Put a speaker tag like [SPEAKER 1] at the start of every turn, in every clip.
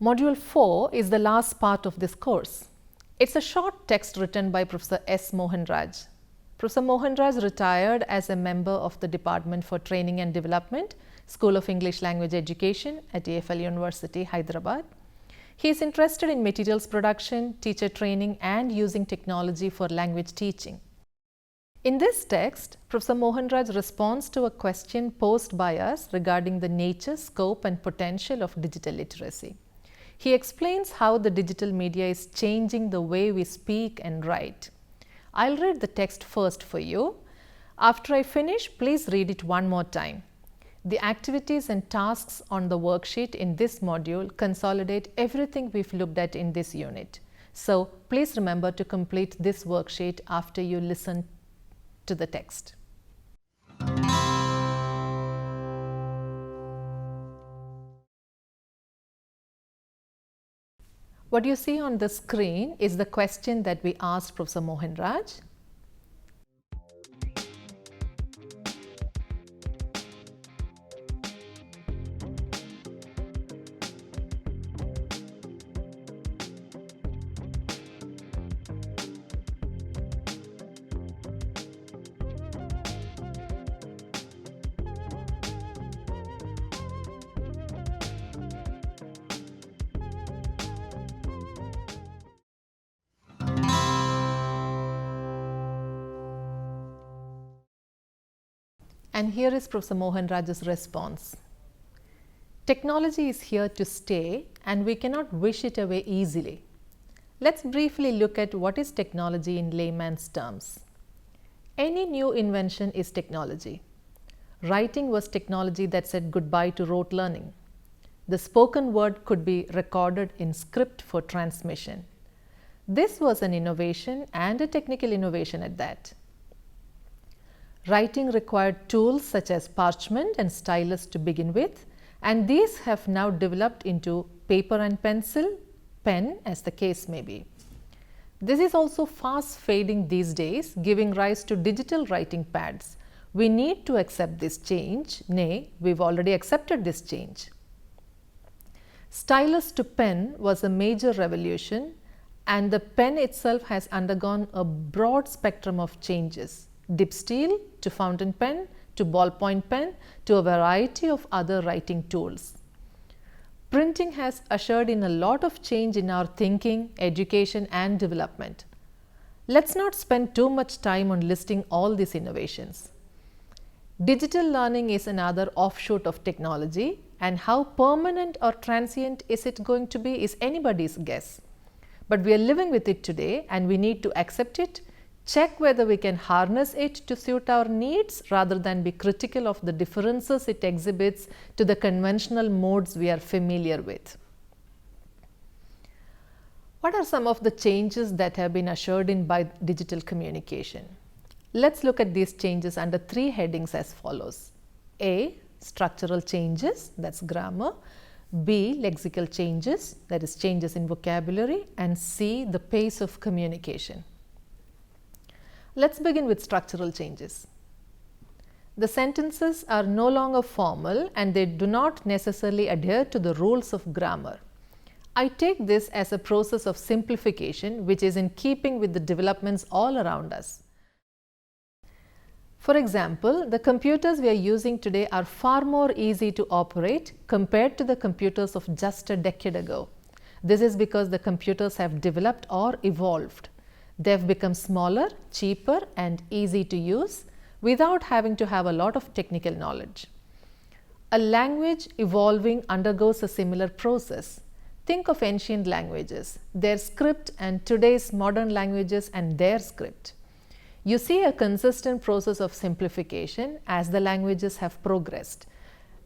[SPEAKER 1] Module 4 is the last part of this course. It's a short text written by Professor S. Mohanraj. Professor Mohanraj retired as a member of the Department for Training and Development, School of English Language Education at EFL University, Hyderabad. He is interested in materials production, teacher training, and using technology for language teaching. In this text, Professor Mohanraj responds to a question posed by us regarding the nature, scope, and potential of digital literacy. He explains how the digital media is changing the way we speak and write. I'll read the text first for you. After I finish, please read it one more time. The activities and tasks on the worksheet in this module consolidate everything we've looked at in this unit. So please remember to complete this worksheet after you listen to the text. What you see on the screen is the question that we asked Professor Mohanraj. And here is Professor Mohanraj's response. Technology is here to stay and we cannot wish it away easily. Let's briefly look at what is technology in layman's terms. Any new invention is technology. Writing was technology that said goodbye to rote learning. The spoken word could be recorded in script for transmission. This was an innovation and a technical innovation at that. Writing required tools such as parchment and stylus to begin with, and these have now developed into paper and pencil, pen as the case may be. This is also fast fading these days, giving rise to digital writing pads. We need to accept this change, nay, we've already accepted this change. Stylus to pen was a major revolution, and the pen itself has undergone a broad spectrum of changes. Dip steel to fountain pen to ballpoint pen to a variety of other writing tools. Printing has ushered in a lot of change in our thinking, education, and development. Let's not spend too much time on listing all these innovations. Digital learning is another offshoot of technology, and how permanent or transient is it going to be is anybody's guess. But we are living with it today and we need to accept it, check whether we can harness it to suit our needs rather than be critical of the differences it exhibits to the conventional modes we are familiar with. What are some of the changes that have been ushered in by digital communication? Let's look at these changes under three headings as follows. A. Structural changes, that's grammar. B. Lexical changes, that is changes in vocabulary. And C. The pace of communication. Let's begin with structural changes. The sentences are no longer formal and they do not necessarily adhere to the rules of grammar. I take this as a process of simplification which is in keeping with the developments all around us. For example, the computers we are using today are far more easy to operate compared to the computers of just a decade ago. This is because the computers have developed or evolved. They have become smaller, cheaper, and easy to use without having to have a lot of technical knowledge. A language evolving undergoes a similar process. Think of ancient languages, their script, and today's modern languages and their script. You see a consistent process of simplification as the languages have progressed.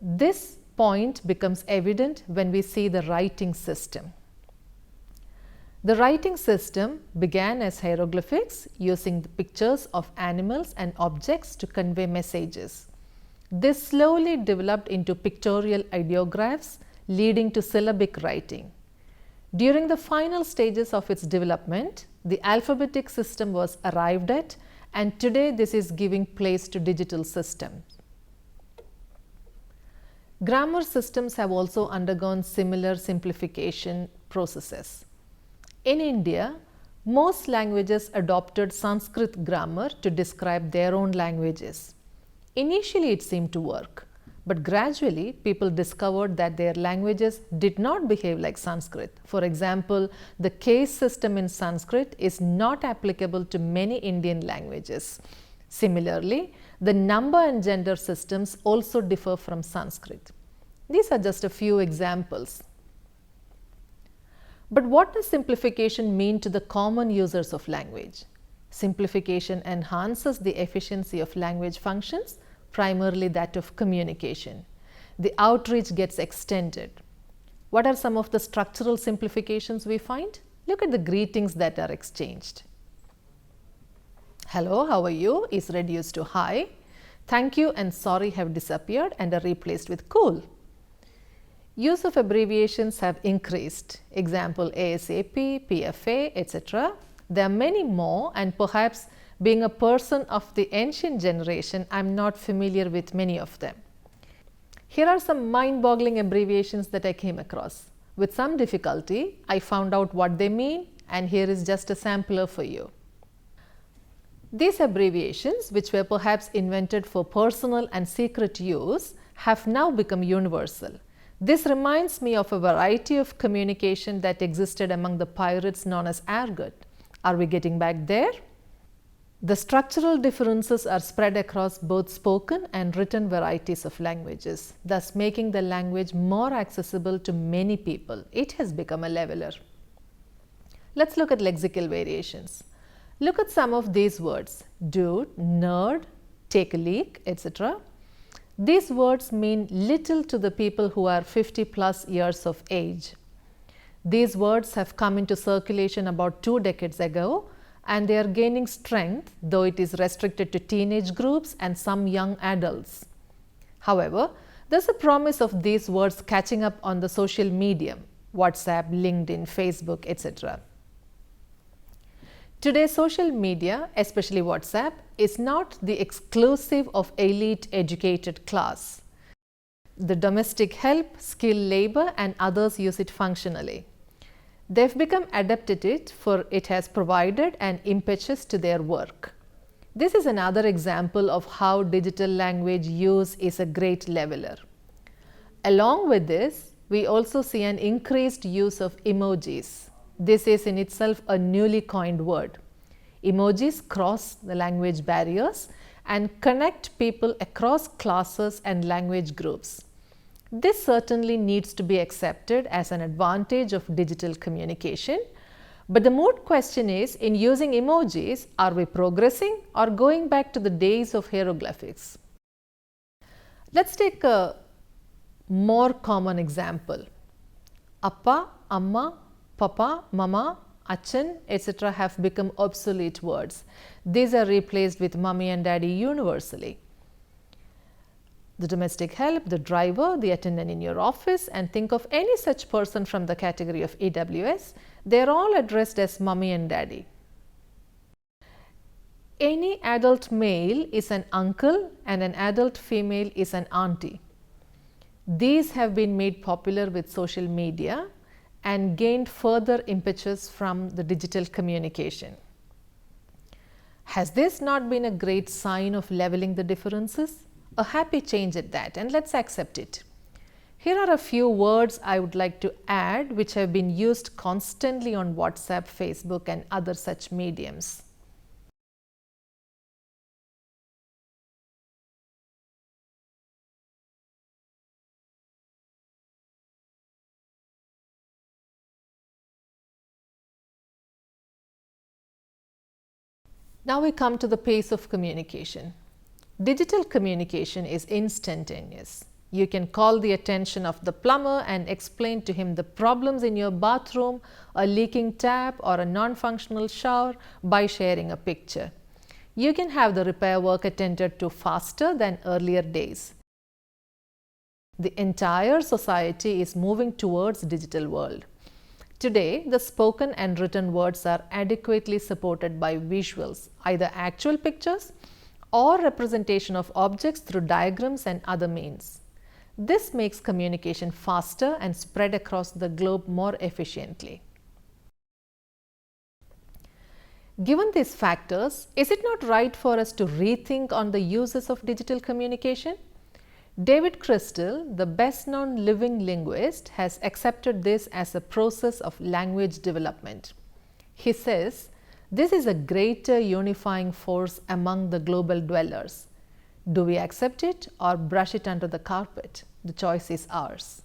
[SPEAKER 1] This point becomes evident when we see the writing system. The writing system began as hieroglyphics using the pictures of animals and objects to convey messages. This slowly developed into pictorial ideographs leading to syllabic writing. During the final stages of its development, the alphabetic system was arrived at, and today this is giving place to digital systems. Grammar systems have also undergone similar simplification processes. In India, most languages adopted Sanskrit grammar to describe their own languages. Initially, it seemed to work, but gradually people discovered that their languages did not behave like Sanskrit. For example, the case system in Sanskrit is not applicable to many Indian languages. Similarly, the number and gender systems also differ from Sanskrit. These are just a few examples. But what does simplification mean to the common users of language? Simplification enhances the efficiency of language functions, primarily that of communication. The outreach gets extended. What are some of the structural simplifications we find? Look at the greetings that are exchanged. Hello, how are you is reduced to hi. Thank you and sorry have disappeared and are replaced with cool. Use of abbreviations have increased. Example ASAP, PFA, etc. There are many more, and perhaps being a person of the ancient generation, I am not familiar with many of them. Here are some mind-boggling abbreviations that I came across. With some difficulty, I found out what they mean, and here is just a sampler for you. These abbreviations, which were perhaps invented for personal and secret use, have now become universal. This reminds me of a variety of communication that existed among the pirates known as argot. Are we getting back there? The structural differences are spread across both spoken and written varieties of languages, thus making the language more accessible to many people. It has become a leveler. Let's look at lexical variations. Look at some of these words: dude, nerd, take a leak, etc. These words mean little to the people who are 50+ years of age. These words have come into circulation about 2 decades ago, and they are gaining strength, though it is restricted to teenage groups and some young adults. However, there is a promise of these words catching up on the social medium, WhatsApp, LinkedIn, Facebook, etc. Today, social media, especially WhatsApp, is not the exclusive of elite educated class. The domestic help, skilled labor and others use it functionally. They have become adept at it, for it has provided an impetus to their work. This is another example of how digital language use is a great leveler. Along with this, we also see an increased use of emojis. This is in itself a newly coined word. Emojis cross the language barriers and connect people across classes and language groups. This certainly needs to be accepted as an advantage of digital communication. But the moot question is, in using emojis, are we progressing or going back to the days of hieroglyphics? Let's take a more common example. Appa, Amma, Papa, Mama, Achan, etc. have become obsolete words. These are replaced with Mummy and Daddy universally. The domestic help, the driver, the attendant in your office, and think of any such person from the category of EWS, they are all addressed as Mummy and Daddy. Any adult male is an uncle and an adult female is an auntie. These have been made popular with social media and gained further impetus from the digital communication. Has this not been a great sign of leveling the differences? A happy change at that, and let's accept it. Here are a few words I would like to add which have been used constantly on WhatsApp, Facebook and other such mediums. Now we come to the pace of communication. Digital communication is instantaneous. You can call the attention of the plumber and explain to him the problems in your bathroom, a leaking tap or a non-functional shower by sharing a picture. You can have the repair work attended to faster than earlier days. The entire society is moving towards digital world. Today, the spoken and written words are adequately supported by visuals, either actual pictures or representation of objects through diagrams and other means. This makes communication faster and spread across the globe more efficiently. Given these factors, is it not right for us to rethink on the uses of digital communication? David Crystal, the best known living linguist, has accepted this as a process of language development. He says, "This is a greater unifying force among the global dwellers. Do we accept it or brush it under the carpet? The choice is ours."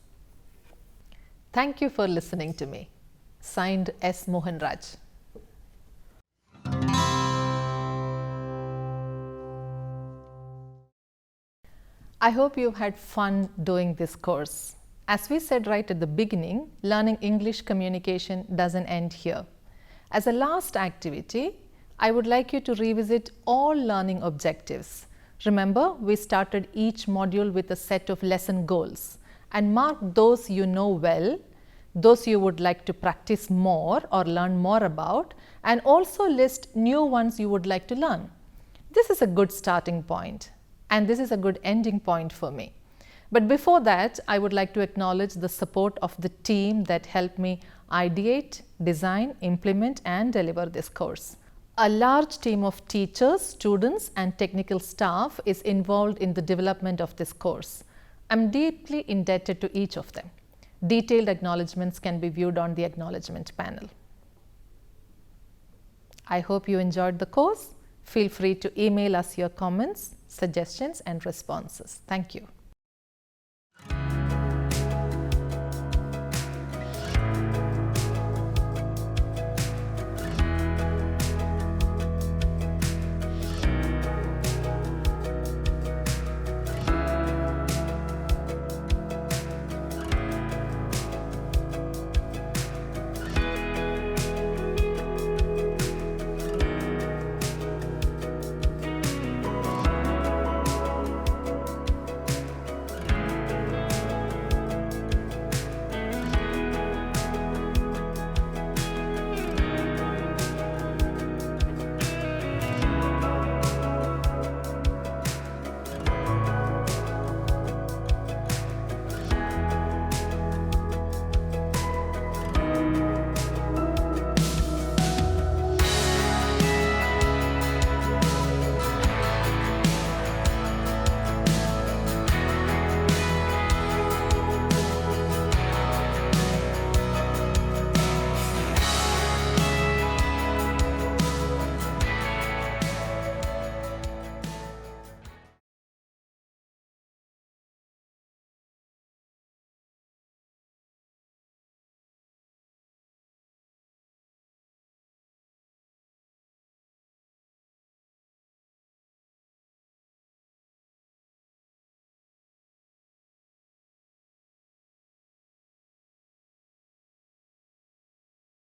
[SPEAKER 1] Thank you for listening to me. Signed, S. Mohan Raj. I hope you've had fun doing this course. As we said right at the beginning, learning English communication doesn't end here. As a last activity, I would like you to revisit all learning objectives. Remember, we started each module with a set of lesson goals and mark those you know well, those you would like to practice more or learn more about, and also list new ones you would like to learn. This is a good starting point. And this is a good ending point for me. But before that, I would like to acknowledge the support of the team that helped me ideate, design, implement and deliver this course. A large team of teachers, students and technical staff is involved in the development of this course. I'm deeply indebted to each of them. Detailed acknowledgements can be viewed on the acknowledgement panel. I hope you enjoyed the course. Feel free to email us your comments, suggestions and responses. Thank you.